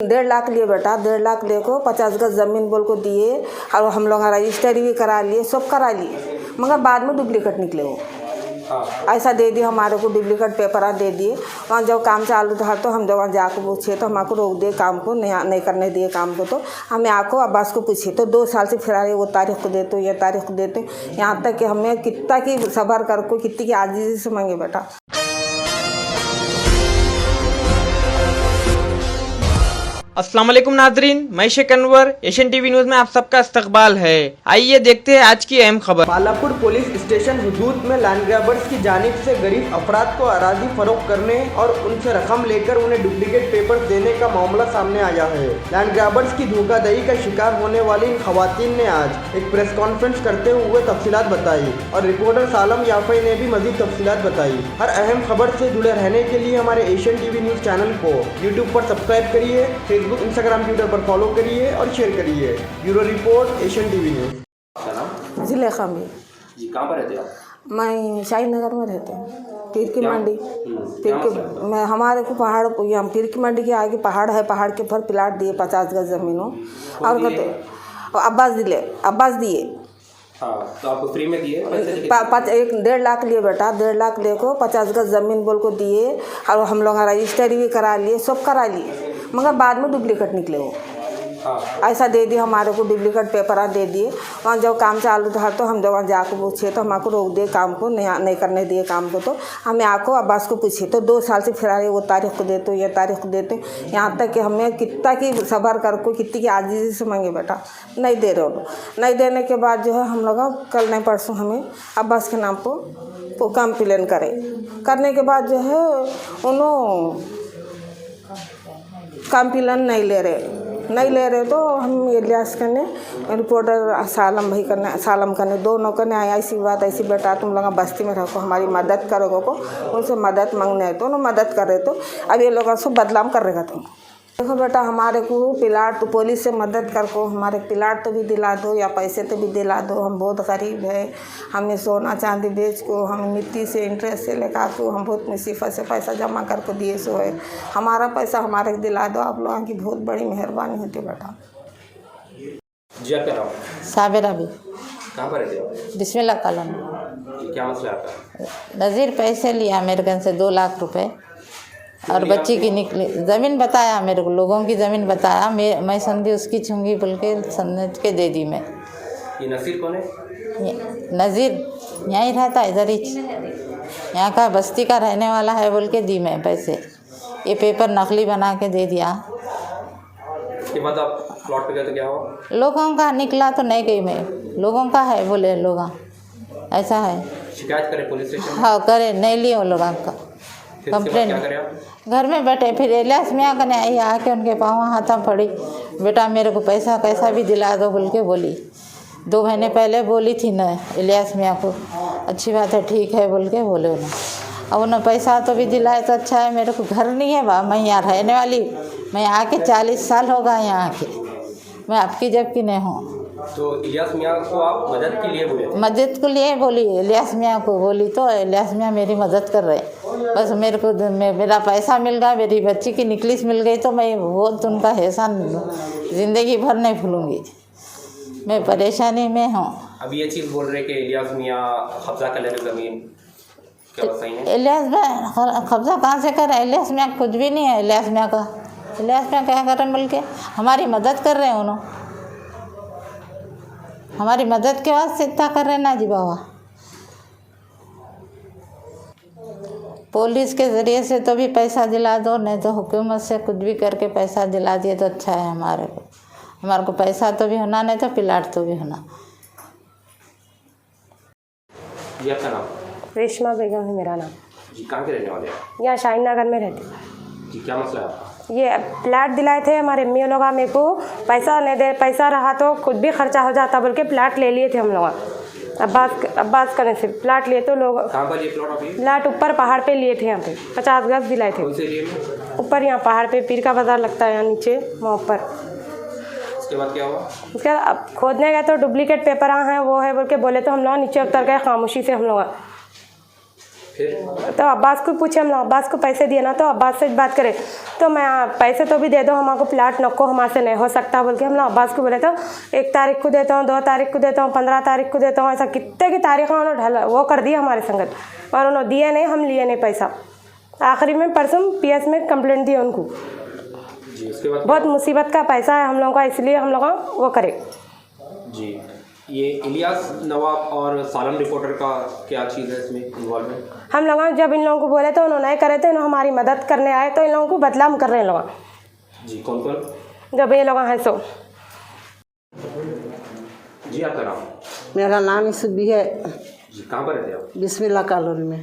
1.5 लाख लिए बेटा, 1.5 लाख ले को 50 गज ज़मीन बोल को दिए और हम लोग रजिस्ट्री भी करा लिए, सब करा लिए, मगर बाद में डुप्लीकेट निकले वो। ऐसा दे दिए हमारे को, डुप्लीकेट पेपर दे दिए। वहाँ जब काम चालू था तो हम जब वहाँ जाकर पूछे तो हमको रोक दिए काम को, नहीं करने दिए काम को। तो हमें आको अब्बास को पूछे तो 2 साल से फिर आए, वो तारीख को देते ये तारीख को देते, यहाँ तक कि हमें कितना की सबर कर को कितनी की आजीजी से मांगे बेटा। अस्सलाम वालेकुम नाजरीन, मैं Sheikh Anwar, Asian TV news में आप सबका इस्तकबाल है। आइए देखते हैं आज की अहम खबर। बालापुर पुलिस स्टेशन हुदूद में लैंड ग्रैबर्स की जानिब से गरीब अफराद को अराजी फरोख्त करने और उनसे रकम लेकर उन्हें डुप्लीकेट पेपर देने का मामला सामने आया है। लैंड ग्रैबर्स की धोखाधड़ी का शिकार होने वाली इन खवातीन ने आज एक प्रेस कॉन्फ्रेंस करते हुए तफसीलात बताई और रिपोर्टर सालम याफई ने भी मजीद तफसीलात बताई। हर अहम खबर से जुड़े रहने के लिए हमारे एशियन टीवी न्यूज चैनल को यूट्यूब पर सब्सक्राइब करिए, फेसबुक, इंस्टाग्राम, ट्विटर पर फॉलो करिए और शेयर करिए। Bureau report, Asian TV news. जिलेखा में। जी, कहाँ पर रहते हो आप? मैं शाही नगर में रहती हूँ, पीर की मंडी। मैं हमारे को पहाड़, यहाँ पीर की मंडी के आगे पहाड़ है, पहाड़ के ऊपर प्लाट दिए 50 गज ज़मीनों और कहते अब्बास दिए। हाँ, तो आपको फ्री में दिए? 1.5 लाख लिए बेटा, 1.5 लाख ले को 50 गज ज़मीन बोल को दिए और हम लोग रजिस्ट्री भी करा लिए, सब करा लिए, मगर बाद में डुप्लीकेट निकले वो। ऐसा दे दिए हमारे को, डुप्लीकेट पेपर दे दिए। वहाँ जब काम चालू था तो हम जब वहाँ जाकर पूछे तो हमको रोक दिए काम को, नहीं करने दिए काम को। तो हमें आको अब्बास को पूछे तो 2 साल से फिर आए, वो तारीख को देते ये तारीख को देते, यहाँ तक कि हमें कितना की सबर कर को कितनी की आजीजी से मांगे बेटा, नहीं दे रहे हो। नहीं देने के बाद जो है हम लोग कल नहीं परसों हमें अब्बास के नाम पर वो कंप्लेन करने के बाद जो है उन्होंने कंप्लेन नहीं ले रहे तो हम इलियास करने, रिपोर्टर सालम करने दोनों करने आया, ऐसी बात ऐसी बेटा तुम लोग बस्ती में रहो, हमारी मदद करोगे को, उनसे मदद मांगने है तो उन्होंने मदद कर रहे। तो अब ये लोगों से बदनाम कर रहेगा तुम। देखो बेटा, हमारे को प्लाट तो पुलिस से मदद कर को हमारे प्लाट तो भी दिला दो या पैसे तो भी दिला दो। हम बहुत गरीब है, हमें सोना चांदी बेच को, हम मिट्टी से इंटरेस्ट से लेकर को हम बहुत मुसीबत से पैसा जमा करके दिए सो है। हमारा पैसा हमारे को दिला दो, आप लोगों की बहुत बड़ी मेहरबानी होती बेटा। जी, आपका नाम? साबिरा भी। कहाँ पर रहते हो? बिस्मिल्लाह कॉलोनी। क्या मसला है आपका? नज़ीर पैसे लिया मेरे से 2 लाख रुपए और बच्ची की निकली ज़मीन बताया मेरे को, लोगों की ज़मीन बताया, मैं समझी उसकी छूंगी बोल के समझ के दे दी मैं। ये नसीर कौन है? नज़ीर यहीं रहता है, इधर ही, यहाँ का बस्ती का रहने वाला है बोल के दी मैं पैसे। ये पेपर नकली बना के दे दिया। इसके बाद आप प्लॉट पे गए तो क्या हुआ? लोगों का निकला तो नहीं गई मैं, लोगों का है बोले लोग, ऐसा है। शिकायत करें पुलिस स्टेशन? हाँ करे, नहीं लिए वो लोगों का कंप्लेन। क्या करें आप? घर में बैठे, फिर इलियास मियाँ कने आई, आके उनके पाँव हाथ पड़ी, बेटा मेरे को पैसा कैसा भी दिला दो बोल के बोली। 2 महीने पहले बोली थी न इलियास मियाँ को, अच्छी बात है ठीक है बोल के बोले उन्हें। अब उन्हें पैसा तो भी दिलाए तो अच्छा है, मेरे को घर नहीं है बा, मैं यहाँ रहने वाली, मैं आके 40 साल होगा यहाँ आके, मैं आपकी जब की नहीं हूँ। तो इलियास मियाँ को आप मदद के लिए बोले? मदद के लिए बोली, इलियास मियाँ को बोली तो इलियास मियाँ मेरी मदद कर रहे। बस मेरे को मेरा पैसा मिल गया, मेरी बच्ची की निकलिस मिल गई तो मैं बहुत उनका एहसान ज़िंदगी भर नहीं भूलूँगी। मैं परेशानी में हूँ। अब ये चीज़ बोल रहे कि इलियास मियाँ कब्जा कर ले रहे ज़मीन, क्या बात सही है? इलियास मियाँ कब्जा कहाँ से कर रहे हैं? इलियास मियाँ कुछ भी नहीं है। इलियास मियाँ क्या कर रहे हैं बोल के हमारी मदद कर रहे हैं, उन्होंने हमारी मदद के वास्ते इतना कर रहे ना जी बाबा। पुलिस के ज़रिए से तो भी पैसा दिला दो, नहीं तो हुकूमत से कुछ भी करके पैसा दिला दिए तो अच्छा है हमारे को पैसा तो भी होना, नहीं तो प्लाट तो भी होना। जी, आपका नाम? रेशमा बेगम है मेरा नाम। जी, कहाँ के रहने वाले हैं? यहाँ शाही नगर में रहती हूँ। जी, क्या मसला है आपका? ये प्लाट दिलाए थे हमारे अम्मी लोग, मेरे को पैसा नहीं दे, पैसा रहा तो खुद भी खर्चा हो जाता बोल के प्लाट ले लिए थे हम लोग। अब्बास करने से प्लाट लिए तो लोग। कहाँ पर ये प्लॉट अभी? प्लाट ऊपर पहाड़ पे लिए थे, यहाँ पे 50 गज दिलाए थे। कौन से एरिया में? ऊपर यहाँ पहाड़ पे पीर का बाजार लगता है, यहाँ नीचे वहाँ ऊपर। उसके बाद क्या हुआ? उसके बाद अब खोदने गए तो डुप्लीकेट पेपर हैं वो है बोल के बोले तो हम लोग नीचे उतर गए खामोशी से हम लोग। तो अब्बास को पूछे, हम अब्बास को पैसे दिए ना, तो अब्बास से बात करें तो मैं पैसे तो भी दे दो, हमारे को प्लाट नको, हमारे से नहीं हो सकता बोल के हम अब्बास को बोले तो 1 तारीख को देता हूँ, 2 तारीख को देता हूँ, 15 तारीख को देता हूँ, ऐसा कितने की तारीख उन्होंने ढल वो कर दिया हमारे संगत, और उन्होंने दिए नहीं, हम लिए नहीं पैसा। आखिरी में परसों PS में कंप्लेंट दी उनको। जी, उसके बाद बहुत मुसीबत का पैसा है हम लोगों का, इसलिए हम लोग वो करें। जी, ये इलियास नवाब और सालम रिपोर्टर का क्या चीज़ है इसमें इन्वॉल्वमेंट? हम लोग जब इन लोगों को बोले तो उन्होंने नहीं करे थे, इन्होंने हमारी मदद करने आए तो इन लोगों को बदनाम कर रहे हैं लोग। जी, कौन कौन? जब ये लोग हैं सो। जी, आपका नाम? मेरा नाम यूसुफी है। जी, कहाँ पर रहते हैं आप? बिस्मिल्लाह कॉलोनी में।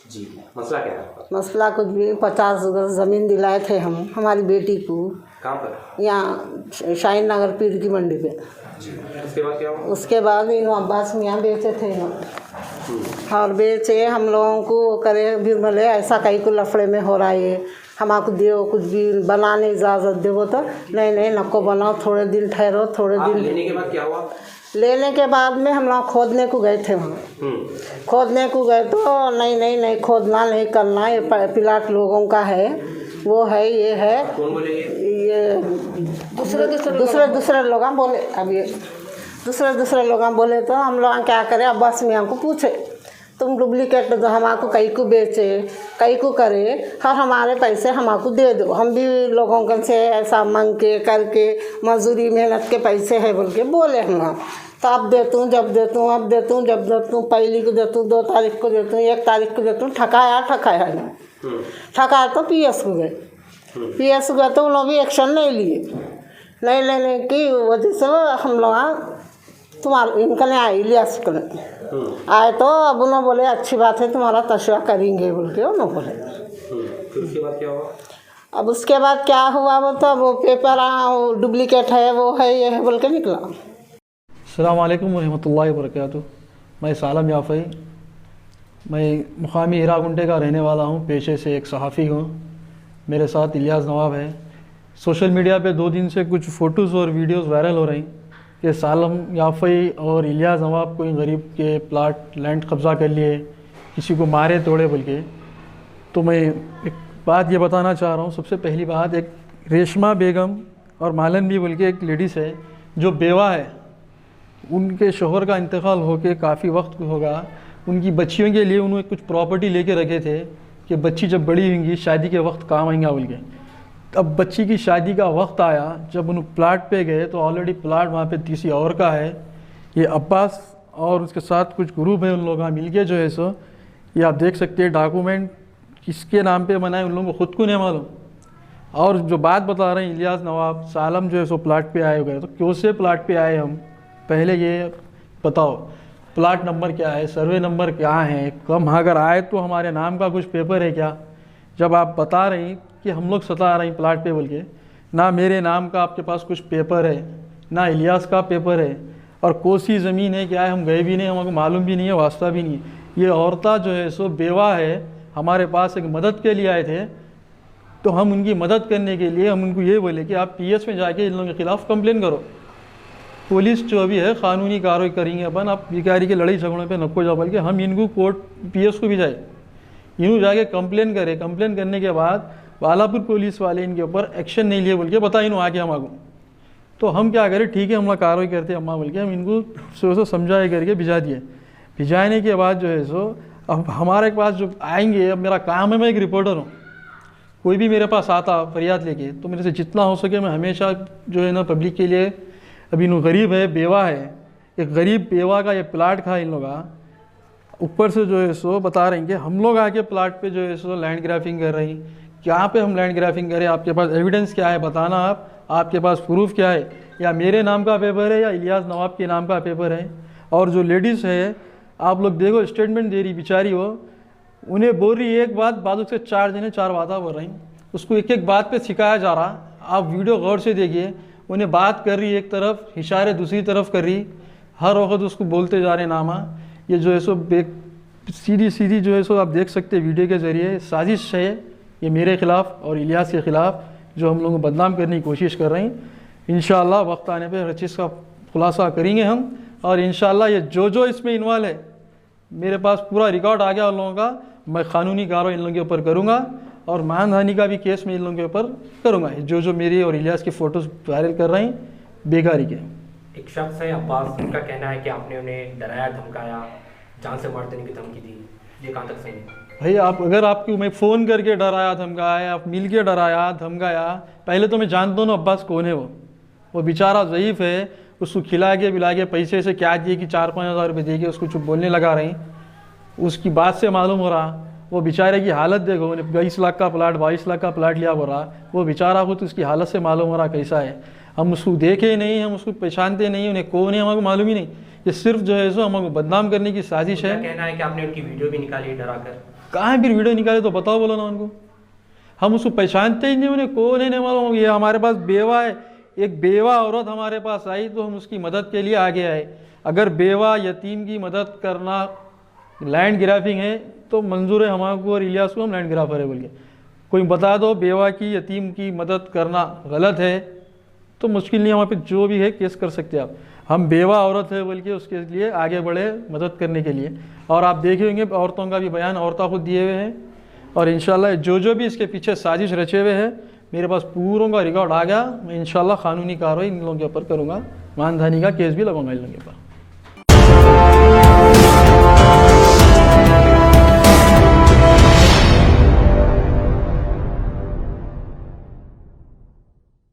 जी, मसला क्या है आपका? मसला कुछ भी 50 गज ज़मीन दिलाए थे हम हमारी बेटी को, कहाँ पर? यहाँ शाहीन नगर पीर की मंडी पे। जी, उसके बाद क्या हुआ? उसके बाद इन अब्बास मियाँ बेचे थे और बेचे हम लोगों को वो करे, फिर बोले ऐसा कहीं को लफड़े में हो रहा है, हमको दो कुछ भी बनाने इजाज़त दो, तो नहीं नको बनाओ, थोड़े दिन ठहरो, थोड़े दिन। लेने के बाद क्या हुआ? लेने के बाद में हम लोग खोदने को गए थे वहाँ। खोदने को गए तो नहीं खोदना नहीं करना, ये प्लाट लोगों का है, वो है, ये है। कौन बोले ये दूसरे लोग बोले। अब ये दूसरे लोग बोले तो हम लोग क्या करें, अब्बास मियाँ को पूछे तुम डुप्लीकेट दो हमको, कई को बेचे कई को करे, और हमारे पैसे हमको दे दो, हम भी लोगों से ऐसा मांग के करके मजदूरी मेहनत के पैसे है बोल के बोले हम। तो अब देता हूँ, जब देता हूँ, अब देता हूँ, जब देता हूँ, पहली को देता हूँ, 2 तारीख को देता हूँ, 1 तारीख को देता हूँ, ठकाया ठकाया तो PS को गए। PS गए तो उन्होंने भी एक्शन नहीं लिए, नहीं लेने की वजह से हम लोग तुम्हारे इनका नहीं आए, इलियास को आए तो अब उन्होंने बोले अच्छी बात है तुम्हारा तशरा करेंगे बोल के उन्होंने बोले। फिर उसके बाद क्या हुआ? अब उसके बाद क्या हुआ, वो तो वो पेपर डुप्लीकेट है, वो है, ये है बोल के निकला। अस्सलाम वालेकुम रहमतुल्लाहि व बरकातुहू। मैं सालम याफ़ई, मैं मुकामी हीराकुंटे का रहने वाला हूँ, पेशे से एक सहाफ़ी हूँ। मेरे साथ इलियास नवाब है। सोशल मीडिया पे 2 दिन से कुछ फ़ोटोज़ और वीडियोज़ वायरल हो रही कि सालम याफ़ई और इलियास नवाब कोई गरीब के प्लाट लैंड कब्ज़ा कर लिए, किसी को मारे तोड़े बोल के। तो मैं एक बात ये बताना चाह रहा हूँ। सबसे पहली बात, एक रेशमा बेगम और मालन भी बोल के एक लेडीज़ है जो बेवा है, उनके शोहर का इंतकाल होके काफ़ी वक्त होगा। उनकी बच्चियों के लिए उन्होंने कुछ प्रॉपर्टी लेके रखे थे कि बच्ची जब बड़ी होंगी शादी के वक्त काम आएंगा बोल के। अब बच्ची की शादी का वक्त आया, जब उन प्लाट पे गए तो ऑलरेडी प्लाट वहाँ पे किसी और का है। ये अब्बास और उसके साथ कुछ ग्रुप है, उन लोगों का मिलके जो है सो ये आप देख सकते हैं डॉक्यूमेंट किसके नाम पे बनाए उन लोगों को ख़ुद को नहीं मालूम। और जो बात बता रहे हैं इलियास नवाब सालम जो है सो प्लाट पे आए हुए, तो क्यों से प्लाट पे आए हम, पहले ये बताओ प्लाट नंबर क्या है, सर्वे नंबर क्या है, कम अगर आए तो हमारे नाम का कुछ पेपर है क्या। जब आप बता रही कि हम लोग सता रहे हैं प्लाट पे बोल के, ना मेरे नाम का आपके पास कुछ पेपर है, ना इलियास का पेपर है, और कोसी ज़मीन है क्या है हम गए भी नहीं, हमको मालूम भी नहीं है, वास्ता भी नहीं है। ये औरता जो है सो बेवा है, हमारे पास एक मदद के लिए आए थे, तो हम उनकी मदद करने के लिए हम उनको ये बोले कि आप PS में जाके इन लोगों के ख़िलाफ़ कंप्लेन करो। पुलिस जो भी है क़ानूनी कार्रवाई करेंगे अपन, आप भिखारी के लड़ाई झगड़ों पे नको जाओ बल्कि हम इनको कोर्ट PS को भी जाए, इन्हों जाके कंप्लेन करे। कंप्लेन करने के बाद वालापुर पुलिस वाले इनके ऊपर एक्शन नहीं लिए बोल के बता इन्हों आके हम आगो, तो हम क्या करें, ठीक है हम लोग कार्रवाई करते अम्मा बोल के हम इनको सो समझाए करके भिजा दिए। भिजाने के बाद जो है सो अब हमारे पास जो आएंगे, अब मेरा काम है, मैं एक रिपोर्टर हूँ, कोई भी मेरे पास आता फरियाद लेके तो मेरे से जितना हो सके मैं हमेशा जो है ना पब्लिक के लिए, अभी इन गरीब है, बेवा है, एक गरीब बेवा का ये प्लाट खा इन लोग ऊपर से जो है सो बता रहे हैं कि हम लोग आके प्लाट पे जो है सो लैंड ग्राफिंग कर रही हैं। क्या पे हम लैंड ग्राफिंग करें, आपके पास एविडेंस क्या है बताना, आपके पास प्रूफ क्या है, या मेरे नाम का पेपर है या इलियास नवाब के नाम का पेपर है। और जो लेडीज़ है आप लोग देखो स्टेटमेंट दे रही बेचारी, वो उन्हें बोल रही एक बात, बाद उसके 4 जने 4 बातें बोल रही, उसको एक एक बात पे सिखाया जा रहा। आप वीडियो गौर से देखिए, उन्हें बात कर रही एक तरफ, इशारे दूसरी तरफ कर रही, हर वक्त उसको बोलते जा रहे नामा। ये जो है सो सीधी जो है सो आप देख सकते हैं वीडियो के ज़रिए साजिश है ये मेरे ख़िलाफ़ और इलियास के ख़िलाफ़, जो हम लोगों को बदनाम करने की कोशिश कर रहे हैं। इंशाअल्लाह वक्त आने पर हर चीज़ का खुलासा करेंगे हम, और इंशाअल्लाह ये जो इसमें इन्वॉल्व है, मेरे पास पूरा रिकॉर्ड आ गया उन लोगों का, मैं क़ानूनी कार्रवाई इन लोगों के ऊपर करूँगा और मानहानि का भी केस मैं इन लोगों के ऊपर करूँगा, जो मेरी और इलियास की फ़ोटोज़ वायरल कर रहे हैं बेकारी के। एक शख्स है अब्बास, उनका कहना है कि आपने उन्हें डराया, धमकाया, जान से मार देने की धमकी दी। ये कहाँ तक सही है? भाई अगर आपको मैं फ़ोन करके डराया धमकाया, आप मिल के डराया धमकाया, पहले तो मैं जानता हूँ ना अब्बास कौन है। वो बेचारा ज़ईफ़ है, उसको खिला के पिला के पैसे से क्या दिए कि 4-5 हज़ार रुपये दे के उसको चुप बोलने लगा रही। उसकी बात से मालूम हो रहा वो बेचारे की हालत देखो, उन्हें 20 लाख का प्लाट 22 लाख का प्लाट लिया हो रहा, वो बेचारा खुद उसकी हालत से मालूम हो रहा कैसा है। हम उसको देखे नहीं, हम उसको पहचानते नहीं, उन्हें कौन है हमारे मालूम ही नहीं। ये सिर्फ जो है सो हमको बदनाम करने की साजिश है। कहना है कि आपने उनकी वीडियो भी निकाली डराकर। कहाँ फिर वीडियो निकाले तो बताओ, बोलो ना उनको। हम उसको पहचानते ही नहीं, उन्हें कौन है नहीं मालूम। ये हमारे पास बेवा है, एक बेवा औरत हमारे पास आई तो हम उसकी मदद के लिए आगे आए। अगर बेवा यतीम की मदद करना लैंड ग्राफिंग है तो मंजूर है हमको और इलियास को, हम लैंड ग्राफर है बोल के। कोई बता दो बेवा की यतीम की मदद करना गलत है तो मुश्किल नहीं, हमारे पे जो भी है केस कर सकते हैं आप। हम बेवा औरत है बोल के उसके लिए आगे बढ़े मदद करने के लिए। और आप देखे होंगे औरतों का भी बयान औरतों को दिए हुए हैं और इंशाल्लाह जो भी इसके पीछे साजिश रचे हुए हैं मेरे पास पूरों का रिकॉर्ड आ गया। मैं इंशाल्लाह कानूनी कार्रवाई इन लोगों के ऊपर करूँगा, मानहानि का केस भी लगाऊंगा इन लोगों के ऊपर।